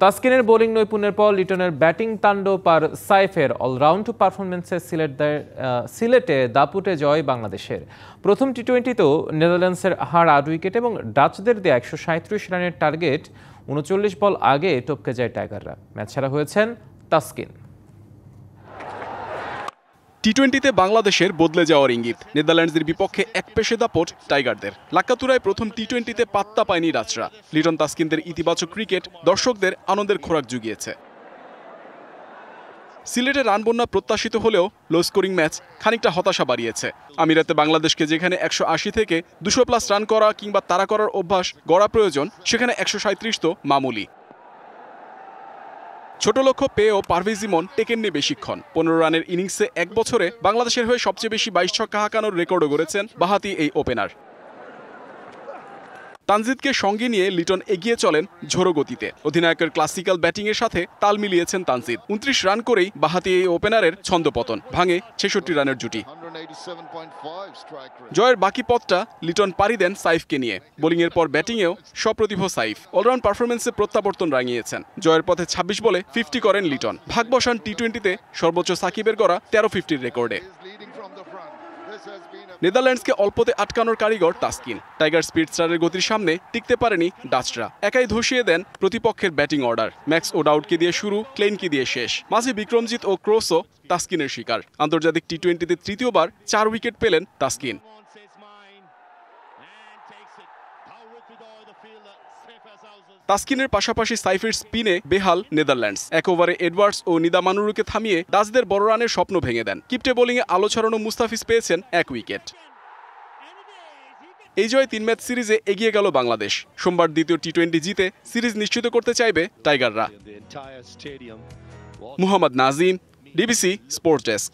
তাসকিনের bowling নৈপুণ্যের পর লিটনের ব্যাটিং তাণ্ডব আর সাইফের অলরাউন্ড পারফরমেন্সে সিলেটে দাপুটে জয় বাংলাদেশের। প্রথম টি-20তেও নেদারল্যান্ডসের হার ৮ উইকেট এবং ডাচদের দেয়া ১৩৭ রানের টার্গেট ৩৯ বল আগে টপকে যায় টাইগাররা। ম্যাচ ছাড়া হয়েছেন তাসকিন। টি-20তে বাংলাদেশের বদলে যাওয়ার ইঙ্গিত। নেদারল্যান্ডসের বিপক্ষে এক পেশে দাপট টাইগারদের। লাক্কাতুরায় প্রথম টি-20তে পাত্তা পায়নি ডাচরা। লিটন তাসকিনদের ইতিবাচক ক্রিকেট দর্শকদের আনন্দের খোরাক জুগিয়েছে। সিলেটে রান বন্যা প্রত্যাশিত হলেও লো স্কোরিং ম্যাচ খানিকটা হতাশা বাড়িয়েছে। আমিরাতে বাংলাদেশকে যেখানে ১৮০ থেকে ২০০+ রান করা কিংবা তাড়া করার অভ্যাস গড়া প্রয়োজন, সেখানে ১৩৭ তো মামুলি। ছোট লক্ষ্য পেয়েও পারভেজ ইমন টেকেননি বেশিক্ষণ। ১৫ রানের ইনিংসে এক বছরে বাংলাদেশের হয়ে সবচেয়ে বেশি ২২ ছক্কা হাঁকানোর রেকর্ডও গড়েছেন বাঁহাতি এই ওপেনার। তানজিদকে সঙ্গে নিয়ে লিটন এগিয়ে চলেন ঝোড়ো গতিতে। অধিনায়কের ক্লাসিক্যাল ব্যাটিংয়ের সাথে তাল মিলিয়েছেন তানজিদ। ২৯ রান করেই বাঁহাতি এই ওপেনারের ছন্দপতন ভাঙে ৬৬ রানের জুটি। জয়ের বাকি পথটা লিটন পাড়ি দেন সাইফকে নিয়ে। বোলিংয়ের পর ব্যাটিংয়েও সপ্রতিভ সাইফ। অলরাউন্ড পারফরমেন্সে প্রত্যাবর্তন রাঙিয়েছেন। জয়ের পথে ২৬ বলে 50 করেন লিটন। ভাগ বসান টি-20তে সর্বোচ্চ সাকিবের গড়া ১৩50 রেকর্ডে। নেদারল্যান্ডসকে অল্পতে আটকানোর কারিগর তাসকিন। টাইগার স্পিডস্টারের গতির সামনে টিকতে পারেনি ডাচরা। একাই ধসিয়ে দেন প্রতিপক্ষের ব্যাটিং অর্ডার। ম্যাক্স ওডাউটকে দিয়ে শুরু, ক্লেইনকে দিয়ে শেষ। মাঝে বিক্রমজিৎ ও ক্রোসও তাসকিনের শিকার। আন্তর্জাতিক টি-20তে তৃতীয়বার ৪ উইকেট পেলেন তাসকিন। তাসকিনের পাশাপাশি সাইফের স্পিনে বেহাল নেদারল্যান্ডস। এক ওভারে এডওয়ার্ডস ও নিদা মানুরুকে থামিয়ে ডাচদের বড় রানের স্বপ্ন ভেঙে দেন। কিপটে বোলিংয়ে আলো ছড়ানো মুস্তাফিজ পেয়েছেন ১ উইকেট। এই জয়ে ৩ ম্যাচ সিরিজে এগিয়ে গেল বাংলাদেশ। সোমবার দ্বিতীয় টি-20 জিতে সিরিজ নিশ্চিত করতে চাইবে টাইগাররা। Muhammad Nazim, DBC sports desk.